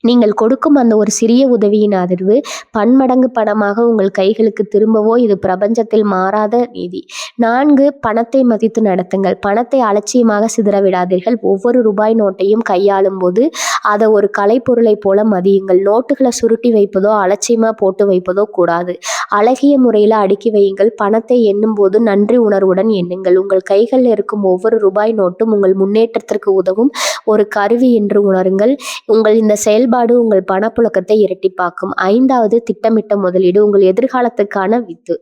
நீங்கள் கொடுக்கும் அந்த ஒரு சிறிய உதவியின் அதிர்வு பன்மடங்கு பணமாக உங்கள் கைகளுக்கு திரும்பவோ இது பிரபஞ்சத்தில் மாறாத நீதி. 4, பணத்தை மதித்து நடத்துங்கள். பணத்தை அலட்சியமாக சிதற விடாதீர்கள். ஒவ்வொரு ரூபாய் நோட்டையும் கையாளும் போது அதை ஒரு கலைப்பொருளை போல மதியுங்கள். நோட்டுகளை சுருட்டி வைப்பதோ அலட்சியமா போட்டு வைப்பதோ கூடாது. அழகிய முறையில் அடுக்கி வையுங்கள். பணத்தை எண்ணும் போது நன்றி உணர்வுடன் எண்ணுங்கள். உங்கள் கைகளில் இருக்கும் ஒவ்வொரு ரூபாய் நோட்டும் உங்கள் முன்னேற்றத்திற்கு உதவும் ஒரு கருவி என்று உணருங்கள். உங்கள் இந்த செயல்பாடு உங்கள் பணப்புழக்கத்தை இரட்டிப்பாக்கும். 5வது, திட்டமிட்ட முதலீடு. உங்கள் எதிர்காலத்துக்கான வித்து.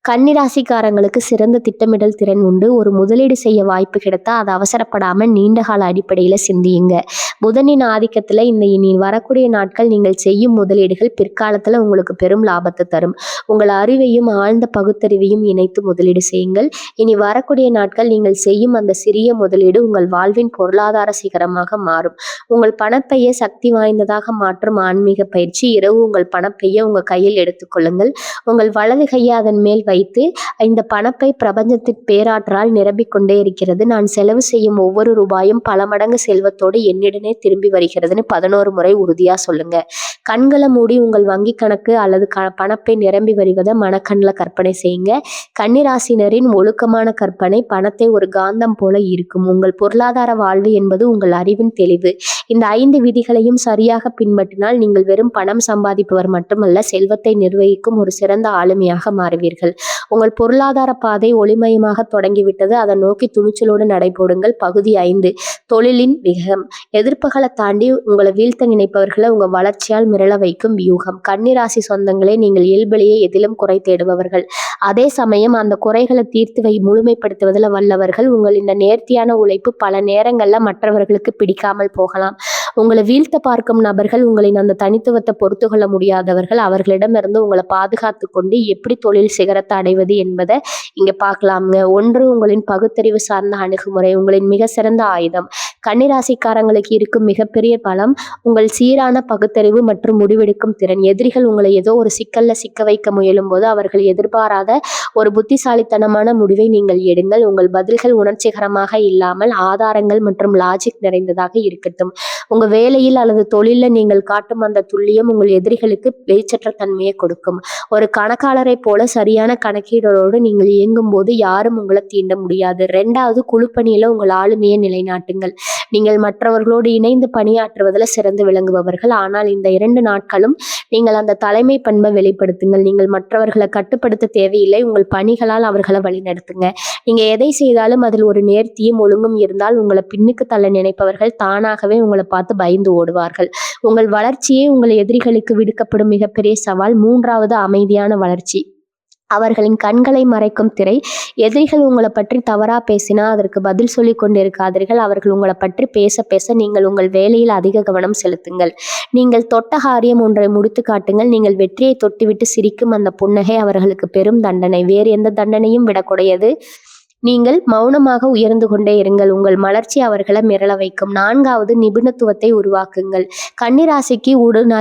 கன்னிராசிக்காரங்களுக்கு சிறந்த திட்டமிடல் திறன் உண்டு. ஒரு முதலீடு செய்ய வாய்ப்பு கிடைத்தா அதை அவசரப்படாமல் நீண்டகால அடிப்படையில் சிந்தியுங்க. புதனின் ஆதிக்கத்தில் இனி வரக்கூடிய நாட்கள் நீங்கள் செய்யும் முதலீடுகள் பிற்காலத்தில் உங்களுக்கு பெரும் லாபத்தை தரும். உங்கள் அறிவையும் ஆழ்ந்த பகுத்தறிவையும் இணைத்து முதலீடு செய்யுங்கள். இனி வரக்கூடிய நாட்கள் நீங்கள் செய்யும் அந்த சிறிய முதலீடு உங்கள் வாழ்வின் பொருளாதார சிகரமாக மாறும். உங்கள் பணப்பையை சக்தி வாய்ந்ததாக மாற்றும் ஆன்மீக பயிற்சி. இரவு உங்கள் பணப்பையை உங்கள் கையில் எடுத்துக்கொள்ளுங்கள். உங்கள் வலது கையை அதன் மேல் வைத்து இந்த பணப்பை பிரபஞ்சத்தின் பேராற்றலால் நிரம்பிக்கொண்டே இருக்கிறது. நான் செலவு செய்யும் ஒவ்வொரு ரூபாயும் பல மடங்கு செல்வத்தோடு என்னிடனே திரும்பி வருகிறதுன்னு 11 முறை உறுதியா சொல்லுங்க. கண்களை மூடி உங்கள் வங்கி கணக்கு அல்லது பணப்பை நிரம்பி வருவதை மனக்கண்ணில் கற்பனை செய்யுங்க. கன்னிராசினரின் ஒழுக்கமான கற்பனை பணத்தை ஒரு காந்தம் போல இருக்கும். உங்கள் பொருளாதார வாழ்வு என்பது உங்கள் அறிவின் தெளிவு. இந்த 5 விதிகளையும் சரியாக பின்பற்றினால் நீங்கள் வெறும் பணம் சம்பாதிப்பவர் மட்டுமல்ல, செல்வத்தை நிர்வகிக்கும் ஒரு சிறந்த ஆளுமையாக மாறுவீர்கள். உங்கள் பொருளாதார பாதை ஒளிமயமாக தொடங்கிவிட்டது. அதை நோக்கி துணிச்சலோடு நடைபோடுங்கள். பகுதி 5, தொழிலின் விகம். எதிர்ப்புகளை தாண்டி உங்களை வீழ்த்த நினைப்பவர்களை உங்கள் வளர்ச்சியால் மிரள வைக்கும் வியூகம். கன்னிராசி சொந்தங்களே, நீங்கள் இயல்பிலேயே எதிலும் குறை தேடுபவர்கள். அதே சமயம் அந்த குறைகளை தீர்த்து முழுமைப்படுத்துவதில் வல்லவர்கள். உங்கள் இந்த நேர்த்தியான உழைப்பு பல நேரங்களில் மற்றவர்களுக்கு பிடிக்காமல் போகலாம். உங்களை வீழ்த்த பார்க்கும் நபர்கள் உங்களின் அந்த தனித்துவத்தை பொறுத்து கொள்ள முடியாதவர்கள். அவர்களிடமிருந்து உங்களை பாதுகாத்து கொண்டு எப்படி தொழில் சிகரத்தை அடைவது என்பதை இங்க பார்க்கலாம்ங்க. ஒன்று, உங்களின் பகுத்தறிவு சார்ந்த அணுகுமுறை உங்களின் மிக சிறந்த ஆயுதம். கன்னிராசிக்காரங்களுக்கு இருக்கும் மிகப்பெரிய பலம் உங்கள் சீரான பகுத்தறிவு மற்றும் முடிவெடுக்கும் திறன். எதிரிகள் உங்களை ஏதோ ஒரு சிக்கல்ல சிக்க வைக்க முயலும் போது அவர்கள் எதிர்பாராத ஒரு புத்திசாலித்தனமான முடிவை நீங்கள் எடுங்கள். உங்கள் பதில்கள் உணர்ச்சிகரமாக இல்லாமல் ஆதாரங்கள் மற்றும் லாஜிக் நிறைந்ததாக இருக்கட்டும். உங்க வேலையில் அல்லது தொழில நீங்கள் காட்டும் அந்த துல்லியம் உங்கள் எதிரிகளுக்கு வெளிச்சற்ற தன்மையை கொடுக்கும். ஒரு கணக்காளரை போல சரியான கணக்கீடோடு நீங்கள் இயங்கும் போது யாரும் உங்களை தீண்ட முடியாது. 2வது, குழுப்பணியில உங்கள் ஆளுமையை நிலைநாட்டுங்கள். நீங்கள் மற்றவர்களோடு இணைந்து பணியாற்றுவதில் சிறந்து விளங்குபவர்கள். ஆனால் இந்த 2 நாட்களும் நீங்கள் அந்த தலைமை பண்பை வெளிப்படுத்துங்கள். நீங்கள் மற்றவர்களை கட்டுப்படுத்த தேவையில்லை. உங்கள் பணிகளால் அவர்களை வழிநடத்துங்க. நீங்க எதை செய்தாலும் அதில் ஒரு நேர்த்தியும் ஒழுங்கும் இருந்தால் உங்களை பின்னுக்கு தள்ள நினைப்பவர்கள் தானாகவே உங்களை பார்த்து பயந்து ஓடுவார்கள். உங்கள் வளர்ச்சியே உங்கள் எதிரிகளுக்கு விடுக்கப்படும் மிகப்பெரிய சவால். 3வது, அமைதியான வளர்ச்சி. அவர்களின் கண்களை மறைக்கும் திரை. எதிரிகள் உங்களை பற்றி தவறா பேசினா அதற்கு பதில் சொல்லி கொண்டிருக்காதீர்கள். அவர்கள் உங்களை பற்றி பேச பேச நீங்கள் உங்கள் வேலையில் அதிக கவனம் செலுத்துங்கள். நீங்கள் தொட்ட காரியம் ஒன்றை முடித்து காட்டுங்கள். நீங்கள் வெற்றியை தொட்டுவிட்டு சிரிக்கும் அந்த புன்னகை அவர்களுக்கு பெரும் தண்டனை. வேறு எந்த தண்டனையும் விடக்கூடியது. நீங்கள் மௌனமாக உயர்ந்து கொண்டே இருங்கள். உங்கள் மலர்ச்சி அவர்களை மிரள வைக்கும். 4வது, நிபுணத்துவத்தை உருவாக்குங்கள். கன்னிராசிக்கு புதன்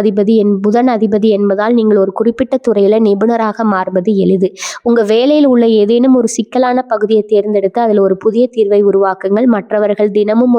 அதிபதி என்பதால் நீங்கள் ஒரு குறிப்பிட்ட துறையில நிபுணராக மாறுவது எளிது. உங்க வேலையில் உள்ள ஏதேனும் ஒரு சிக்கலான பகுதியை தேர்ந்தெடுத்து அதில் ஒரு புதிய தீர்வை உருவாக்குங்கள். மற்றவர்கள் தினமும்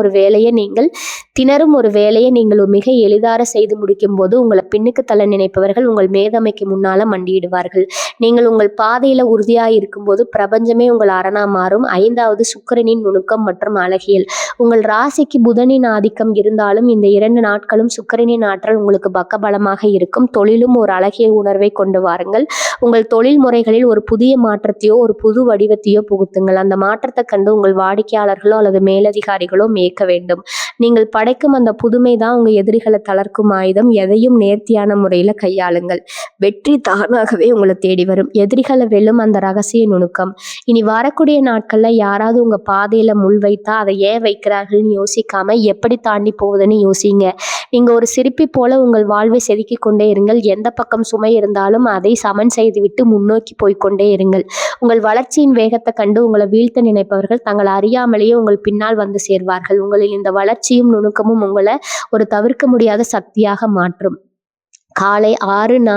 திணறும் ஒரு வேலையை நீங்கள் மிக எளிதாக செய்து முடிக்கும் போது உங்களை பின்னுக்கு தள்ள நினைப்பவர்கள் உங்கள் மேதமைக்கு முன்னால மண்டியிடுவார்கள். நீங்கள் உங்கள் பாதையில உறுதியாக இருக்கும்போது பிரபஞ்சமே உங்கள் அரணா மாறும். 5வது, சுக்கிரனின் நுணுக்கம் மற்றும் அழகியல். உங்கள் ராசிக்கு புதனின் ஆதிக்கம் இருந்தாலும் இந்த 2 நாட்களும் சுக்கிரனின் ஆற்றல் உங்களுக்கு பக்கபலமாக இருக்கும். தொழிலும் ஒரு அழகிய உணர்வை கொண்டு வாருங்கள். உங்கள் தொழில் முறைகளில் ஒரு புதிய மாற்றத்தையோ ஒரு புது வடிவத்தையோ புகுத்துங்கள். அந்த மாற்றத்தை கண்டு உங்கள் வாடிக்கையாளர்களோ அல்லது மேலதிகாரிகளோ மேய்க்க வேண்டும். நீங்கள் படைக்கும் அந்த புதுமை தான் உங்க எதிரிகளை தளர்க்கும் ஆயுதம். எதையும் நேர்த்தியான முறையில கையாளுங்கள். வெற்றி தானாகவே உங்களை தேடி வரும். எதிரிகளை வெல்லும் அந்த ரகசிய நுணுக்கம். இனி வரக்கூடிய நாட்கள்ல யாராவது உங்க பாதையில முள் வைத்தா அதை ஏன் வைக்கிறார்கள்னு யோசிக்காம எப்படி தாண்டி போவதுன்னு யோசிங்க. நீங்க ஒரு சிற்பி போல உங்கள் வாழ்வை செதுக்கிக் கொண்டே இருங்கள். எந்த பக்கம் சுமை இருந்தாலும் அதை சமன் செய்துவிட்டு முன்னோக்கி போய்கொண்டே இருங்கள். உங்கள் வளர்ச்சியின் வேகத்தை கண்டு உங்களை வீழ்த்த நினைப்பவர்கள் தங்கள் அறியாமலேயே உங்கள் பின்னால் வந்து சேர்வார்கள். உங்களில் இந்த வளர்ச்சியும் நுணுக்கமும் உங்களை ஒரு தவிர்க்க முடியாத சக்தியாக மாற்றும். காலை 6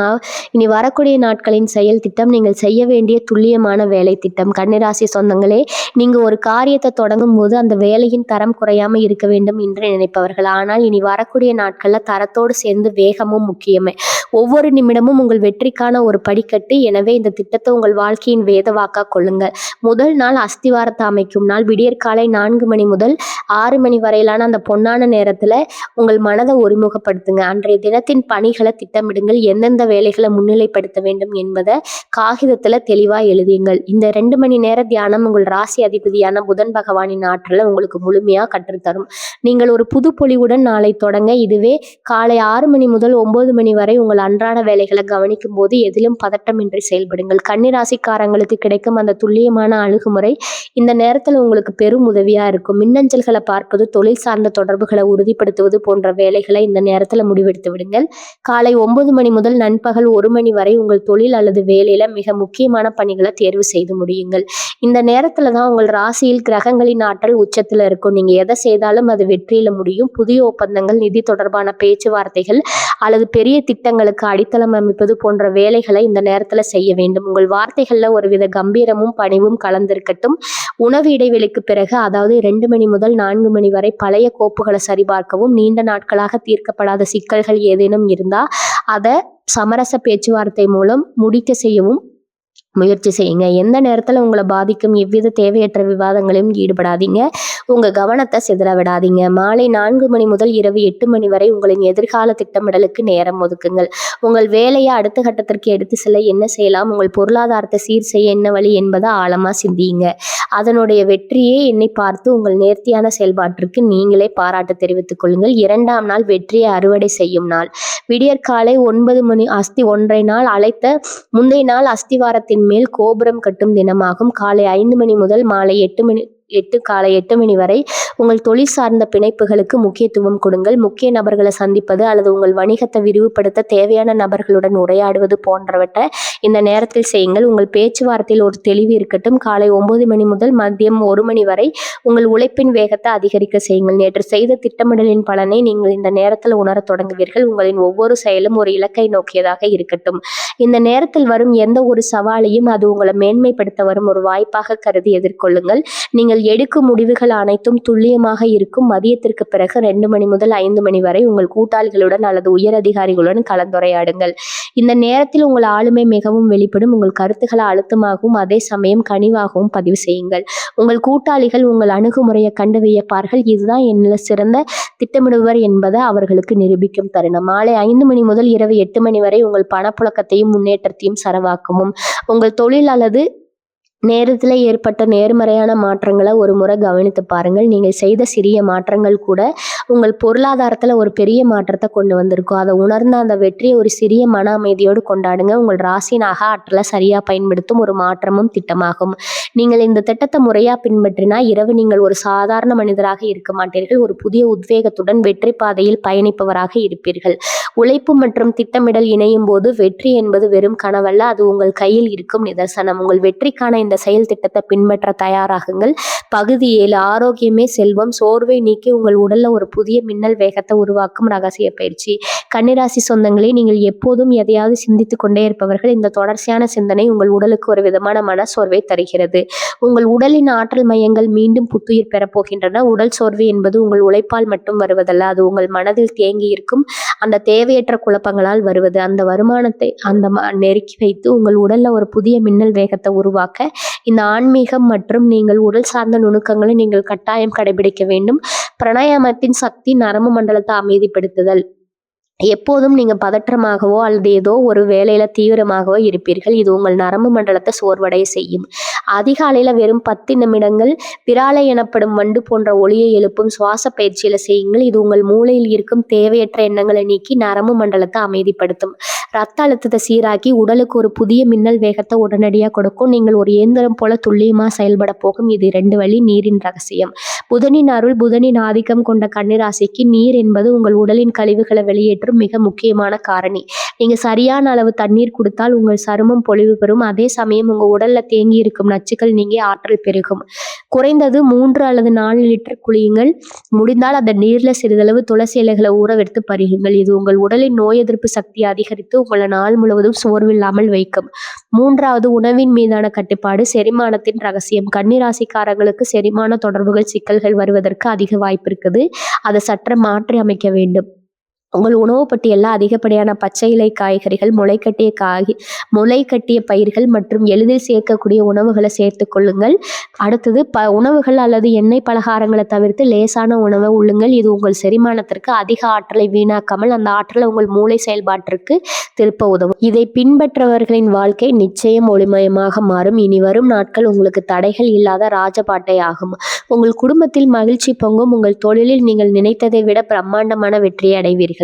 இனி வரக்கூடிய நாட்களின் செயல் திட்டம். நீங்கள் செய்ய வேண்டிய துல்லியமான வேலை திட்டம். கன்னிராசி சொந்தங்களே, நீங்க ஒரு காரியத்தை தொடங்கும் போது அந்த வேலையின் தரம் குறையாம இருக்க வேண்டும் என்று நினைப்பவர்கள். ஆனால் இனி வரக்கூடிய நாட்கள்ல தரத்தோடு சேர்ந்து வேகமும் முக்கியமே. ஒவ்வொரு நிமிடமும் உங்கள் வெற்றிக்கான ஒரு படிக்கட்டு. எனவே இந்த திட்டத்தை உங்கள் வாழ்க்கையின் வேதவாக்கா கொள்ளுங்கள். முதல் நாள் அஸ்திவாரத்தை அமைக்கும் நாள். விடியற்காலை 4 மணி முதல் 6 மணி வரையிலான அந்த பொன்னான நேரத்துல உங்கள் மனதை ஒருமுகப்படுத்துங்க. அன்றைய தினத்தின் பணிகளை திட்டமிடுங்கள். எந்தெந்த வேலைகளை முன்னிலைப்படுத்த வேண்டும் என்பதை காகிதத்துல தெளிவா எழுதியுங்கள். இந்த 2 மணி நேர தியானம் உங்கள் ராசி அதிபதியான புதன் பகவானின் ஆற்றலை உங்களுக்கு முழுமையா கற்றுத்தரும். நீங்கள் ஒரு புது பொலிவுடன் நாளை தொடங்க. இதுவே காலை 6 மணி முதல் 9 மணி வரை உங்கள் அன்றாட வேலைகளை கவனிக்கும் போது எதிலும் பதட்டமின்றி செயல்படுங்கள். கன்னிராசிக்காரங்களுக்கு கிடைக்கும் அந்த துல்லியமான அணுகுமுறை இந்த நேரத்துல உங்களுக்கு பெரும் உதவியா இருக்கும். மின்னஞ்சல்களை பார்ப்பது, தொழில் சார்ந்த தொடர்புகளை உறுதிப்படுத்துவது போன்ற வேலைகளை இந்த நேரத்துல முடிவெடுத்து விடுங்கள். காலை 9 மணி முதல் நண்பகல் 1 மணி வரை உங்கள் தொழில் அல்லது வேலையில மிக முக்கியமான பணிகளை தேர்வு செய்து முடியுங்கள். இந்த நேரத்துல தான் உங்கள் ராசியில் கிரகங்களின் ஆற்றல் உச்சத்துல இருக்கும். நீங்க எதை செய்தாலும் அது வெற்றியில முடியும். புதிய ஒப்பந்தங்கள், நிதி தொடர்பான பேச்சுவார்த்தைகள் அல்லது பெரிய திட்டங்களுக்கு அடித்தளம் அமைப்பது போன்ற வேலைகளை இந்த நேரத்துல செய்ய வேண்டும். உங்கள் வார்த்தைகள்ல ஒருவித கம்பீரமும் பணிவும் கலந்திருக்கட்டும். உணவு இடைவெளிக்கு பிறகு, அதாவது 2 மணி முதல் 4 மணி வரை பழைய கோப்புகளை சரிபார்க்கவும், நீண்ட நாட்களாக தீர்க்கப்படாத சிக்கல்கள் ஏதேனும் இருந்தா அதை சமரச பேச்சுவார்த்தை மூலம் முடிக்க செய்யவும் முயற்சி செய்யுங்க. எந்த நேரத்துல உங்களை பாதிக்கும் எவ்வித தேவையற்ற விவாதங்களையும் ஈடுபடாதீங்க. உங்க கவனத்தை சிதற விடாதீங்க. மாலை 4 மணி முதல் இரவு 8 மணி வரை உங்களின் எதிர்கால திட்டமிடலுக்கு நேரம் ஒதுக்குங்கள். உங்கள் வேலையை அடுத்த கட்டத்திற்கு எடுத்து செல்ல என்ன செய்யலாம், உங்கள் பொருளாதாரத்தை சீர் செய்ய என்ன வழி என்பதை ஆழமா சிந்தியுங்க. அதனுடைய வெற்றியே என்னை பார்த்து உங்கள் நேர்த்தியான செயல்பாட்டிற்கு நீங்களே பாராட்டு தெரிவித்துக் கொள்ளுங்கள். 2ஆம் நாள் வெற்றியை அறுவடை செய்யும் நாள். விடியற்காலை 9 மணி ஒன்றை நாள் அழைத்த முந்தைய நாள் அஸ்திவாரத்தின் மேல் கோபுரம் கட்டும் தினமாகும். காலை 5 மணி முதல் மாலை 8 மணி காலை 8 மணி வரை உங்கள் தொழில் சார்ந்த பிணைப்புகளுக்கு முக்கியத்துவம் கொடுங்கள். முக்கிய நபர்களை சந்திப்பது அல்லது உங்கள் வணிகத்தை விரிவுபடுத்த தேவையான நபர்களுடன் உரையாடுவது போன்றவற்றை இந்த நேரத்தில் செய்யுங்கள். உங்கள் பேச்சுவார்த்தையில் ஒரு தெளிவு இருக்கட்டும். காலை 9 மணி முதல் மதியம் 1 மணி வரை உங்கள் உழைப்பின் வேகத்தை அதிகரிக்க செய்யுங்கள். நேற்று செய்த திட்டமிடலின் பலனை நீங்கள் இந்த நேரத்தில் உணரத் தொடங்குவீர்கள். உங்களின் ஒவ்வொரு செயலும் ஒரு இலக்கை நோக்கியதாக இருக்கட்டும். இந்த நேரத்தில் வரும் எந்த ஒரு சவாலையும் அது உங்களை மேன்மைப்படுத்த வரும் ஒரு வாய்ப்பாக கருதி எதிர்கொள்ளுங்கள். நீங்கள் எடுக்கும் முடிவுகள் அனைத்தும் துல்லியமாக இருக்கும். மதியத்திற்கு பிறகு 2 மணி முதல் 5 மணி வரை உங்கள் கூட்டாளிகளுடன் அல்லது உயர் அதிகாரிகளுடன் கலந்துரையாடுங்கள். இந்த நேரத்தில் உங்கள் ஆளுமை மிகவும் வெளிப்படும். உங்கள் கருத்துக்களை அழுத்தமாகவும் அதே சமயம் கனிவாகவும் பதிவு செய்யுங்கள். உங்கள் கூட்டாளிகள் உங்கள் அணுகுமுறையை கண்டு வியப்பார்கள். இதுதான் என்னில் சிறந்த திட்டமிடுவர் என்பதை அவர்களுக்கு நிரூபிக்கும் தருணம். மாலை 5 மணி முதல் இரவு 8 மணி வரை உங்கள் பணப்புழக்கத்தையும் முன்னேற்றத்தையும் சரவாக்குமும். உங்கள் தொழில் அல்லது நேரத்தில் ஏற்பட்ட நேர்மறையான மாற்றங்களை ஒரு முறை கவனித்து பாருங்கள். நீங்கள் செய்த சிறிய மாற்றங்கள் கூட உங்கள் பொருளாதாரத்தில் ஒரு பெரிய மாற்றத்தை கொண்டு வந்திருக்கும். அதை உணர்ந்த அந்த வெற்றியை ஒரு சிறிய மன அமைதியோடு கொண்டாடுங்க. உங்கள் ராசியின் ஆற்றலை சரியாக பயன்படுத்தும் ஒரு மாற்றமும் திட்டமாகும். நீங்கள் இந்த திட்டத்தை முறையாக பின்பற்றினா இரவு நீங்கள் ஒரு சாதாரண மனிதராக இருக்க மாட்டீர்கள். ஒரு புதிய உத்வேகத்துடன் வெற்றி பாதையில் பயணிப்பவராக இருப்பீர்கள். உழைப்பு மற்றும் திட்டமிடல் இணையும் போது வெற்றி என்பது வெறும் கனவல்ல, அது உங்கள் கையில் இருக்கும் நிதர்சனம். உங்கள் வெற்றிக்கான இந்த செயல் திட்டத்தை பின்பற்ற தயாராகுங்கள். பகுதி 7 ஆரோக்கியமே செல்வம். சோர்வை நீக்கி உங்கள் உடல்ல ஒரு புதிய மின்னல் வேகத்தை உருவாக்கும் ரகசிய பயிற்சி. கன்னிராசி சொந்தங்களே, நீங்கள் எப்போதும் எதையாவது சிந்தித்து கொண்டே இருப்பவர்கள். இந்த தொடர்ச்சியான சிந்தனை உங்கள் உடலுக்கு ஒரு விதமான மனசோர்வை தருகிறது. உங்கள் உடலின் ஆற்றல் மையங்கள் மீண்டும் புத்துயிர் பெறப்போகின்றன. உடல் சோர்வு என்பது உங்கள் உழைப்பால் மட்டும் வருவதல்ல, அது உங்கள் மனதில் தேங்கி இருக்கும் அந்த தேவையற்ற குழப்பங்களால் வருவது. அந்த வருமானத்தை நெருக்கி வைத்து உங்கள் உடல்ல ஒரு புதிய மின்னல் வேகத்தை உருவாக்க இந்த ஆன்மீகம் மற்றும் நீங்கள் உடல் சார்ந்த நுணுக்கங்களை நீங்கள் கட்டாயம் கடைபிடிக்க வேண்டும். பிராணாயாமத்தின் சக்தி நரம்பு மண்டலத்தை அமைதிப்படுத்துதல். எப்போதும் நீங்க பதற்றமாகவோ அல்லது ஏதோ ஒரு வேலையில தீவிரமாகவோ இருப்பீர்கள். இது உங்கள் நரம்பு மண்டலத்தை சோர்வடைய செய்யும். அதிகாலையில வெறும் 10 நிமிடங்கள் பிராலை எனப்படும் வண்டு போன்ற ஒளியை எழுப்பும் சுவாச பயிற்சியில செய்யுங்கள். இது உங்கள் மூளையில் இருக்கும் தேவையற்ற எண்ணங்களை நீக்கி நரம்பு மண்டலத்தை அமைதிப்படுத்தும். ரத்த அழுத்தத்தை சீராக்கி உடலுக்கு ஒரு புதிய மின்னல் வேகத்தை உடனடியாக கொடுக்கும். நீங்கள் ஒரு இயந்திரம் போல துல்லியமாக செயல்பட போகும். இது 2 வழி நீரின் ரகசியம். புதனின் அருள். புதனின் ஆதிக்கம் கொண்ட கன்னிராசிக்கு நீர் என்பது உங்கள் உடலின் கழிவுகளை வெளியேற்றும் மிக முக்கியமான காரணி. நீங்க சரியான அளவு தண்ணீர் கொடுத்தால் உங்கள் சருமம் பொலிவு பெறும். அதே சமயம் உங்க உடல்ல தேங்கி இருக்கும் நச்சுக்கள் நீங்கி ஆற்றல் பெருகும். குறைந்தது 3 அல்லது 4 லிட்டர் குளியுங்கள். முடிந்தால் அந்த நீர்ல சிறிதளவு துளசி இலைகளை ஊற வைத்து பருகுங்கள். இது உங்கள் உடலின் நோய் எதிர்ப்பு சக்தியை அதிகரித்து உங்களை நாள் முழுவதும் சோர்வில்லாமல் வைக்கும். 3வது, உணவின் மீதான கட்டுப்பாடு. செரிமானத்தின் ரகசியம். கன்னிராசிக்காரர்களுக்கு செரிமான தொடர்புகள் சிக்கல்கள் வருவதற்கு அதிக வாய்ப்பு இருக்குது. அதை சற்று மாற்றி அமைக்க வேண்டும். உங்கள் உணவு பட்டியலில் அதிகப்படியான பச்சை இலை காய்கறிகள், முளைக்கட்டிய பயிர்கள் மற்றும் எளிதில் சேர்க்கக்கூடிய உணவுகளை சேர்த்து கொள்ளுங்கள். அடுத்தது உணவுகள் அல்லது எண்ணெய் பலகாரங்களை தவிர்த்து லேசான உணவை உள்ளுங்கள். இது உங்கள் செரிமானத்திற்கு அதிக ஆற்றலை வீணாக்காமல் அந்த ஆற்றலை உங்கள் மூளை செயல்பாட்டிற்கு திருப்ப உதவும். இதை பின்பற்றவர்களின் வாழ்க்கை நிச்சயம் ஒளிமயமாக மாறும். இனி வரும் நாட்கள் உங்களுக்கு தடைகள் இல்லாத ராஜபாட்டை ஆகும். உங்கள் குடும்பத்தில் மகிழ்ச்சி பொங்கும். உங்கள் தொழிலில் நீங்கள் நினைத்ததை விட பிரம்மாண்டமான வெற்றியை அடைவீர்கள்.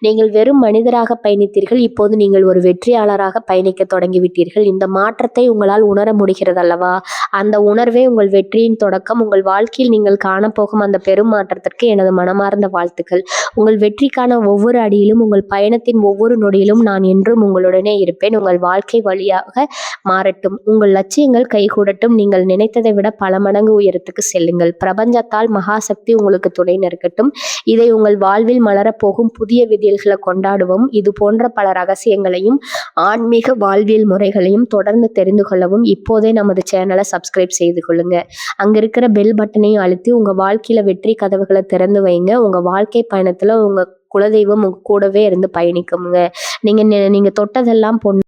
நீங்கள் வெறும் மனிதராக பயணித்தீர்கள். இப்போது நீங்கள் ஒரு வெற்றியாளராக பயணிக்க தொடங்கிவிட்டீர்கள். இந்த மாற்றத்தை உங்களால் உணர முடிகிறது அல்லவா? அந்த உணர்வே உங்கள் வெற்றியின் தொடக்கம். உங்கள் வாழ்க்கையில் நீங்கள் காணப்போகும் அந்த பெரும் மாற்றத்திற்கு எனது மனமார்ந்த வாழ்த்துக்கள். உங்கள் வெற்றிக்கான ஒவ்வொரு அடியிலும், உங்கள் பயணத்தின் ஒவ்வொரு நொடியிலும் நான் என்றும் உங்களுடனே இருப்பேன். உங்கள் வாழ்க்கை வழியாக மாறட்டும். உங்கள் லட்சியங்கள் கைகூடட்டும். நீங்கள் நினைத்ததை விட பல மடங்கு உயரத்துக்கு செல்லுங்கள். பிரபஞ்சத்தால் மகாசக்தி உங்களுக்கு துணை நிற்கட்டும். இதை உங்கள் வாழ்வில் மலரப்போகும் புதிய விடியல்களை கொண்டாடுவோம். இது போன்ற பல ரகசியங்களையும் ஆன்மீக வாழ்வியல் முறைகளையும் தொடர்ந்து தெரிந்து கொள்ளவும் இப்போதே நமது சேனலை சப்ஸ்கிரைப் செய்து கொள்ளுங்க. அங்க இருக்கிற பெல் பட்டனையும் அழுத்தி உங்க வாழ்க்கையில வெற்றி கதவுகளை திறந்து வைங்க. உங்க வாழ்க்கை பயணத்துல உங்க குலதெய்வம் உங்க கூடவே இருந்து பயணிக்குங்க. நீங்க தொட்டதெல்லாம் பொண்ணு.